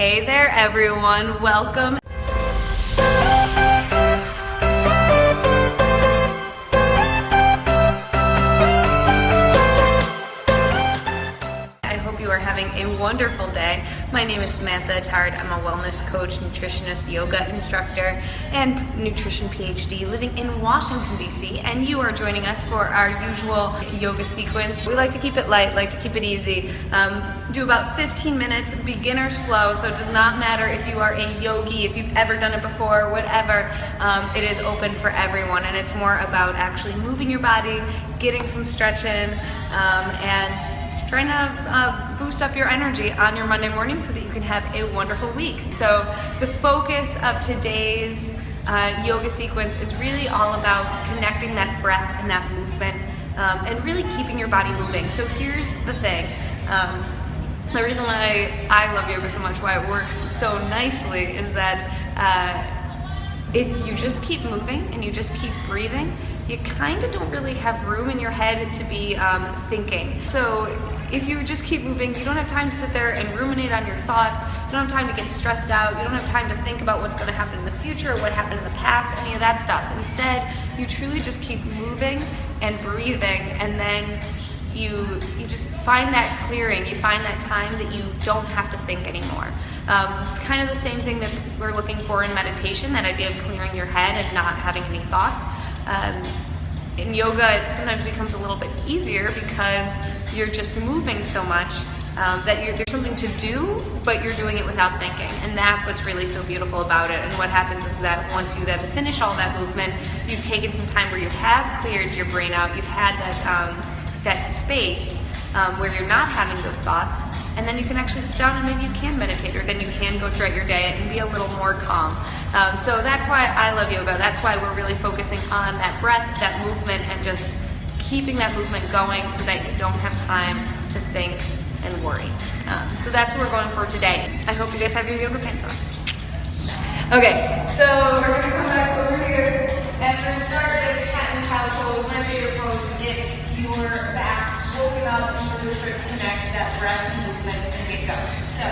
Hey there everyone, welcome. I hope you are having a wonderful day. My name is Samantha Attard. I'm a wellness coach, nutritionist, yoga instructor, and nutrition PhD living in Washington, D.C. And you are joining us for our usual yoga sequence. We like to keep it light, like to keep it easy. Do about 15 minutes, beginner's flow, so it does not matter if you are a yogi, if you've ever done it before, whatever. It is open for everyone, and it's more about actually moving your body, getting some stretch in, and trying to boost up your energy on your Monday morning so that you can have a wonderful week. So the focus of today's yoga sequence is really all about connecting that breath and that movement and really keeping your body moving. So here's the thing. The reason why I love yoga so much, why it works so nicely, is that if you just keep moving and you just keep breathing, you kind of don't really have room in your head to be thinking. So if you just keep moving, you don't have time to sit there and ruminate on your thoughts. You don't have time to get stressed out. You don't have time to think about what's going to happen in the future, what happened in the past, any of that stuff. Instead, you truly just keep moving and breathing, and then you just find that clearing. You find that time that you don't have to think anymore. It's kind of the same thing that we're looking for in meditation, that idea of clearing your head and not having any thoughts. In yoga, it sometimes becomes a little bit easier because you're just moving so much that there's something to do, but you're doing it without thinking. And that's what's really so beautiful about it. And what happens is that once you then finish all that movement, you've taken some time where you have cleared your brain out, you've had that space where you're not having those thoughts, and then you can actually sit down and maybe you can meditate, or then you can go throughout your day and be a little more calm. So that's why I love yoga. That's why we're really focusing on that breath, that movement, and just keeping that movement going so that you don't have time to think and worry. So that's what we're going for today. I hope you guys have your yoga pants on. Okay, so we're going to come back over here and we're going to start with cat and cow pose, my favorite pose, to get your back open up and shoulders start to connect that breath and movement and get going. So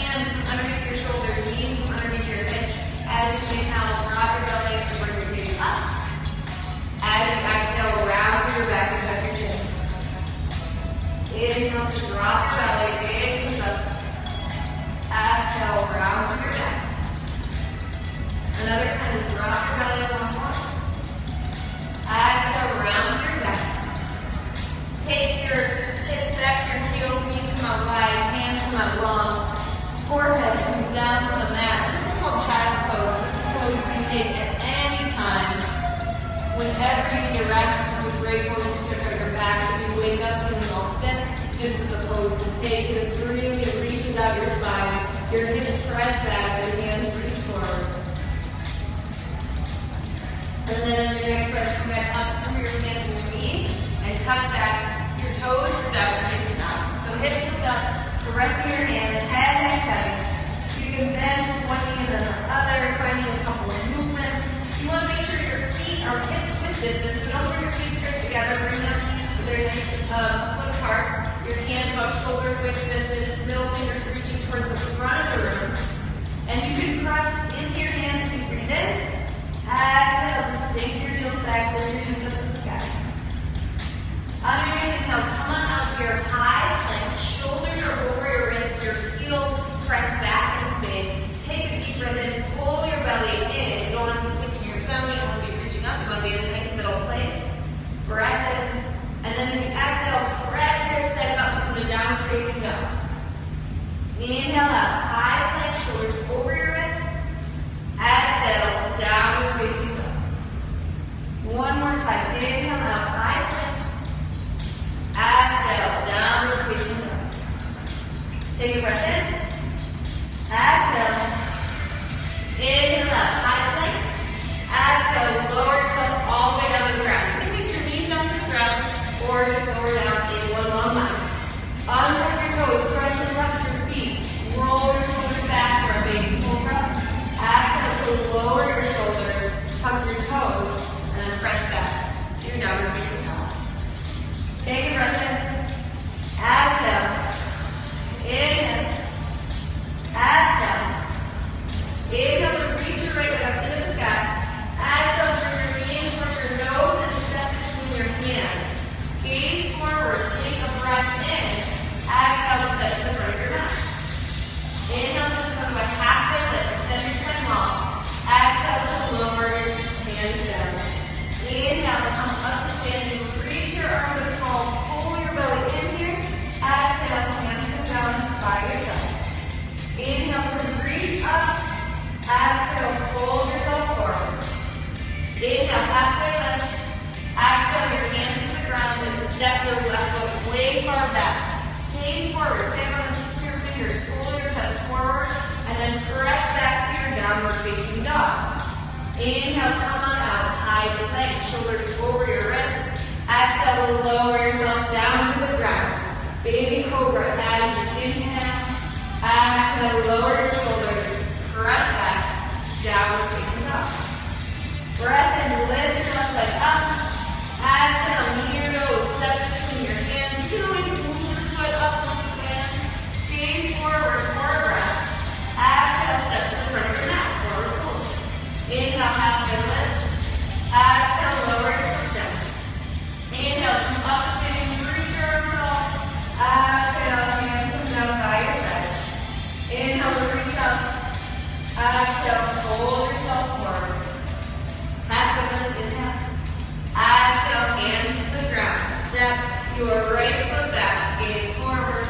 hands underneath your shoulders, knees underneath your hips. As you inhale, drop your belly to bring your gaze up. As you exhale, round through your back and tuck your chin. Inhale to drop your belly, gaze up. Exhale, round through your back. Another time to drop your belly one more. Exhale, round through your back. Take your hips back to your heels, knees come out wide, hands come out long. Forehead comes down to the mat. This is called child's pose. This is what you can take at any time. Whenever you need to rest, this is a great pose to stretch out your back. If you wake up feeling all stiff, this is the pose to take. It really reaches out your spine. Your hips press back, your hands reach forward. And then on your next breath, come back up through your hands and your knees and tuck back your toes for downward facing dog. So hips lift up, pressing your hands, head next heavy. You can bend one knee and then the other, finding a couple of movements. You want to make sure your feet are hips width distance, so don't bring your feet straight together, bring them so they're nice foot apart. Your hands about shoulder width distance, middle fingers reaching towards the front of the room. And you can press into your hands as you breathe in. Exhale to sink your heels back, lift your hands up to the sky. On your next inhale, come on out to your high plank. Shoulders are over your wrists, your heels press back in space. Take a deep breath in, pull your belly in. You don't want to be sinking your stomach, you don't want to be reaching up, you want to be in a nice middle place. Breath in, and then as you exhale, press your hips back up to come to downward facing dog. Inhale out, high plank, shoulders over your wrists. Exhale, downward facing dog. One more time. Inhale out, high plank. Exhale, downward facing dog. Take a breath in. Exhale. Inhale out, high plank. Exhale, lower yourself all the way down to the ground. You can take your knees down to the ground or just lower down in one long line. Untuck your toes, press and up to your feet. Roll your shoulders back for a baby cobra. Exhale to lower your shoulders, tuck your toes, and then press back to your downward facing dog. Take a breath in. Exhale. Inhale. then press back to your downward facing dog. Inhale, come on out, high plank, shoulders over your wrists. Exhale, lower yourself down to the ground. Baby cobra as you inhale. Exhale, lower your shoulders, press back, downward facing dog. Breath in, lift your left leg up. Exhale, knee your nose, step between your hands. You can always move your foot up once again. Gaze forward for a breath. Exhale, step to the front of your mat, forward fold. Inhale, halfway lift. Exhale, lower yourself down. Inhale, come up, sitting, reach yourself. Exhale, hands come down by your side. Inhale, reach up. Exhale, fold yourself forward. Halfway lift, inhale. Exhale, hands to the ground. Step your right foot back, gaze forward.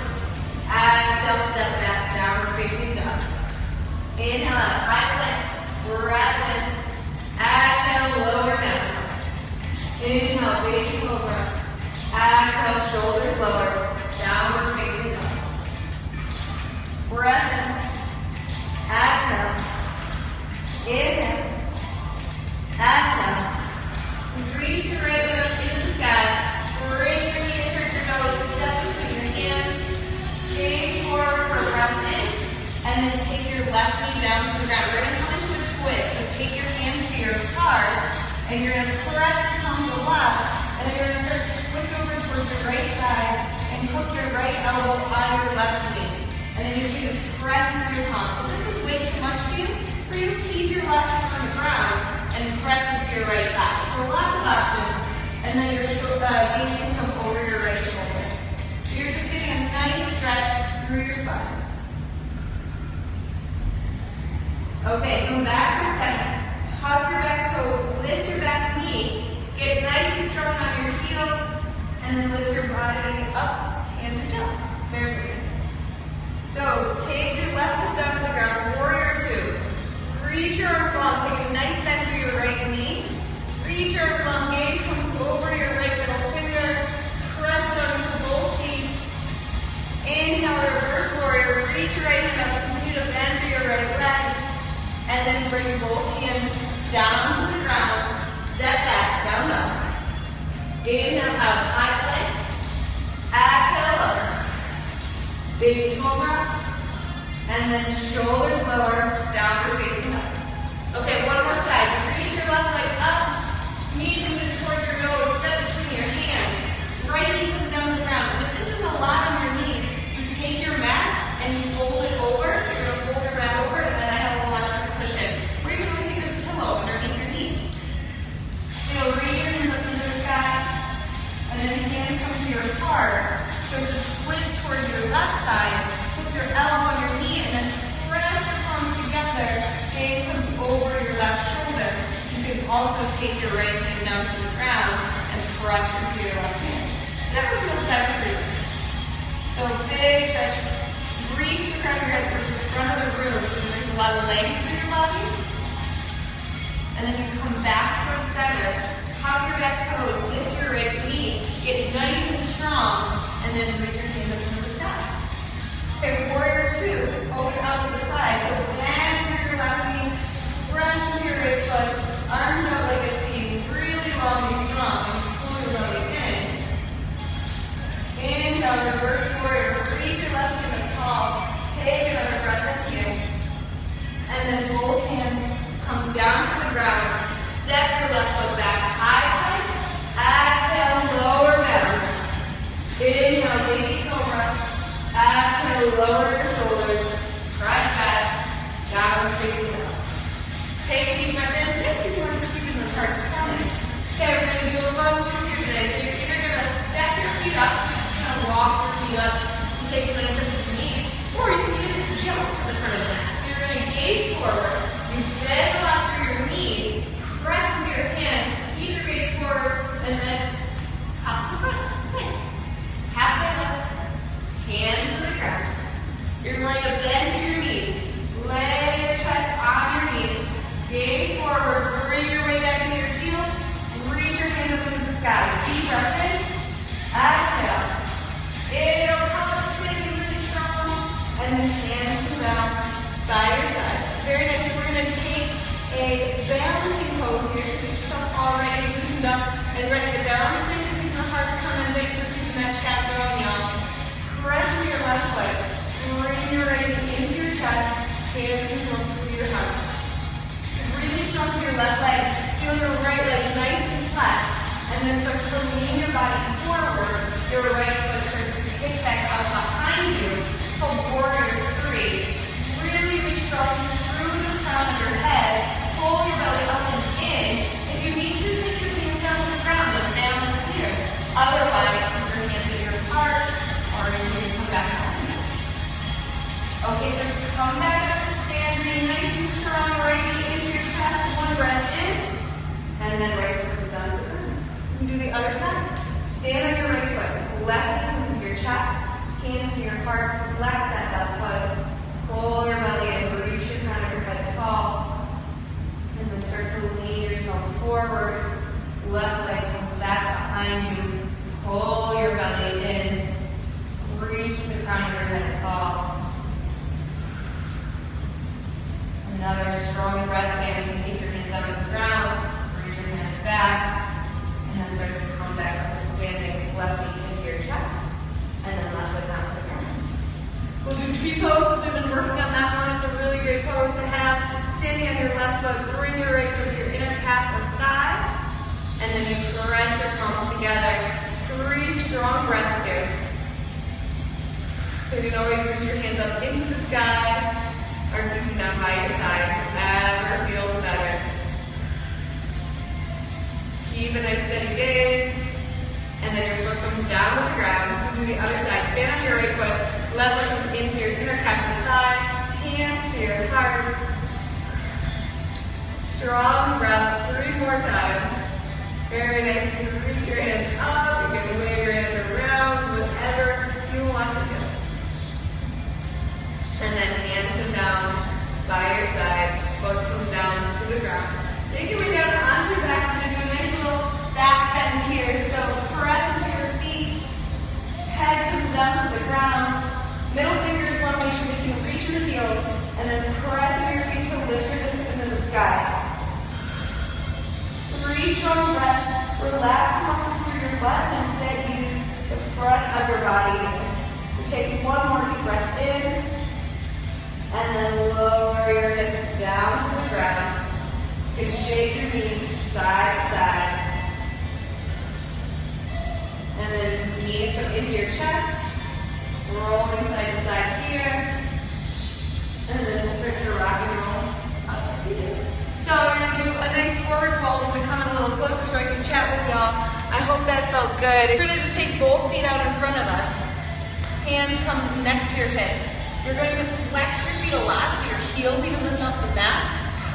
Exhale, step back, downward facing dog. Inhale out, high plank, breath in. Exhale, lower down. Inhale, baby cobra. Exhale, shoulders lower, downward facing dog. Breath in. Exhale. Inhale. Exhale. Reach your right leg up into the sky. Bring your knee to your nose, step between your hands. Gaze forward for a breath in. And then take your left knee down to the ground. We're going to come into a twist. So take your hands to your heart. And you're going to press your palms to the left. And then you're going to start to twist over towards your right side. And hook your right elbow on your left knee. And then you're going to just press into your palms. So this is way too much for you to keep your left foot on the ground and press into your right thigh. So lots of options. And then your gaze can come over your right shoulder. So you're just getting a nice stretch through your spine. Okay, come back for a second. Tuck your back toes, lift your back knee, get nice and strong on your heels, and then lift your body up, hands are down. Very good. So take your left hip down to the ground, warrior two. Reach your arms long, take a nice bend through your right knee. Reach your arms long, gaze comes over your right middle finger. Press down to both feet. Inhale, reverse warrior. Reach your right hand up, continue to bend through your right leg. And then bring both hands down to the ground. Step back, down dog. Inhale, out, high plank. Exhale, lower. Baby cobra. And then shoulders lower, downward facing up. Okay, one more side. Reach your left leg up. Knee moves toward your nose, step between your hands. Right knee comes down to the ground. If this is a lot on your knees, you take your mat and you fold it over. So you're going to fold your mat over, and then I have a little extra cushion. Or you can always take this pillow underneath your knee. So reach your hands up into the sky. And then hands come to your heart. So to twist towards your left side. Put your elbow on your knee and then press your palms together. Gaze comes over your left shoulder. You can also take your right hand down to the ground and press into your left hand. Whatever feels better for you. So big stretch. Reach the crown of your head towards the front of the room so there's a lot of length through your body. And then you come back towards center. Tuck your back toes, lift your right knee. Get nice and strong. And then reach your hands up into the sky. Okay, warrior two, open out to the side. So bend through your left knee, press into your right foot, arms out like a T, really long and strong, and pull your belly in. Inhale, reverse warrior, reach your left hand up tall, take another breath in here. And then both hands come down to the ground, step your left foot back, high plank, exhale, lower down. Inhale, baby cobra. Exhale, lower your shoulders. Press back. Downward facing up. Take a deep breath in. Thank you so much for keeping those hearts coming. Okay, we're going to do a fun swim here today. So you're either going to stack your feet up, you're just going to walk your feet up and take as many steps as you need, or you can even jump to the front of the mat. So you're going to gaze forward. You bend the left through your knees, press into your hands, keep your gaze forward, and then hop to the front. Nice. Halfway lift, hands to the ground. You're going to bend through your knees, lay your chest As I get down to the knees and the heart's coming, thanks for keeping that chat going, y'all. Press with your left foot. Bring your right knee into your chest. Hands control through your heart. Really strong through your left leg. Feel your right leg nice and flat. And then start to lean your body forward. Your right foot starts to kick back out behind you. Called warrior three. Really reach strong through the crown of your head. Pull your belly up and in. If you need to, take your hands down to the ground, but balance here. Otherwise, keep your hands at your heart, or you can come back home. Okay, so come back up to standing, nice and strong, right knee into your chest, one breath in, and then right foot comes down to the ground. You can do the other side. Stand on your right foot, left knee comes into your chest, hands to your heart, flex that left foot, pull your belly in, reach your crown of your head tall, and then start to lean yourself forward, left leg comes back behind you, pull your belly in, reach the crown of your head tall. Another strong breath in. You can take your hands out of the ground, reach your hands back, and then start to come back up to standing, left knee into your chest, and then left foot down to the ground. We'll do tree pose. We've been working on that one. It's a really great pose to have. Standing on your left foot, bring your right foot to your inner calf or thigh, and then you press your palms together. 3 strong breaths here. You can always reach your hands up into the sky, or keep them down by your side, whatever feels better. Keep a nice steady gaze, and then your foot comes down to the ground. You can do the other side. Stand on your right foot, left foot comes into your inner calf and thigh, hands to your heart. Strong breath, 3 more times. Very nice. You can reach your hands up, you can wave your hands around, whatever you want to do. And then hands come down by your sides, foot comes down to the ground. Make your way down onto your back. We're going to do a nice little back bend here. So press into your feet, head comes down to the ground. Middle fingers want to make sure that you can reach your heels, and then press into your feet to lift your hips into the sky. 3 strong breaths. Relax the muscles through your butt and instead use the front of your body. So take 1 more deep breath in, and then lower your hips down to the ground. You can shake your knees side to side. And then knees come into your chest, rolling side to side here. And then we'll start to rock and roll up to seated. So we're going to do a nice forward fold. I'm going to come in a little closer so I can chat with y'all. I hope that felt good. We're going to just take both feet out in front of us. Hands come next to your hips. You're going to flex your feet a lot so your heels even lift off the mat.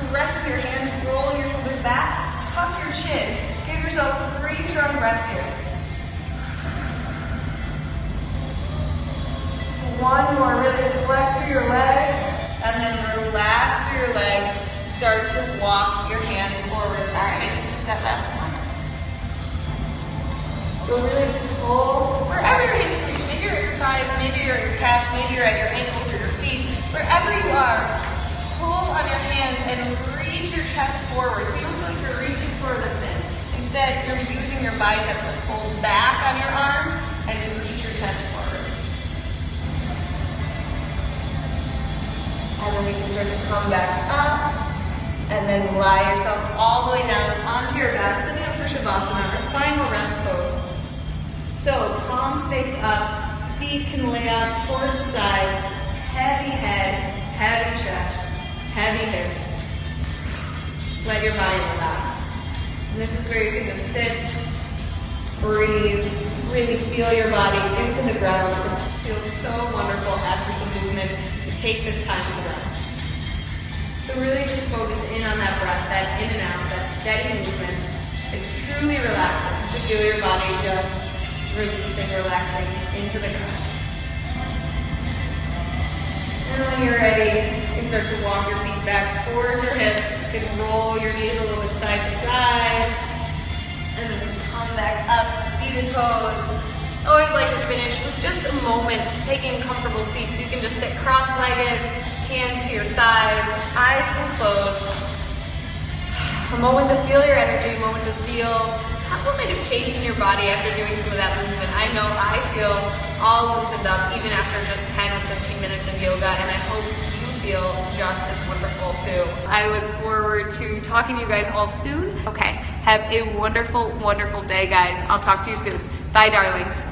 Press with your hands, roll your shoulders back, tuck your chin. Give yourself 3 strong breaths here. 1 more, really flex through your legs, and then relax through your legs. Start to walk your hands forward. Sorry, I just missed that last one. So really pull wherever your hands reach. Maybe you're at your thighs, maybe you're at your calves, maybe you're at your ankles or your feet. Wherever you are, pull on your hands and reach your chest forward. So you don't feel like you're reaching further than this. Instead, you're using your biceps to pull back on your arms and then reach your chest forward. And then you can start to come back up. And then lie yourself all the way down onto your back, sitting up for Shavasana, our final rest pose. So palms face up, feet can lay out towards the sides, heavy head, heavy chest, heavy hips. Just let your body relax. And this is where you can just sit, breathe, really feel your body into the ground. It feels so wonderful after some movement to take this time to rest. So really just focus in on that breath, that in and out, that steady movement. It's truly relaxing to feel your body just releasing, relaxing into the ground. And when you're ready, you can start to walk your feet back towards your hips. You can roll your knees a little bit side to side. And then just come back up to seated pose. I always like to finish with just a moment, taking a comfortable seat so you can just sit cross-legged, hands to your thighs, eyes can close. A moment to feel your energy, a moment to feel what might have changed in your body after doing some of that movement. I know I feel all loosened up even after just 10 or 15 minutes of yoga, and I hope you feel just as wonderful too. I look forward to talking to you guys all soon. Okay, have a wonderful, wonderful day, guys. I'll talk to you soon. Bye, darlings.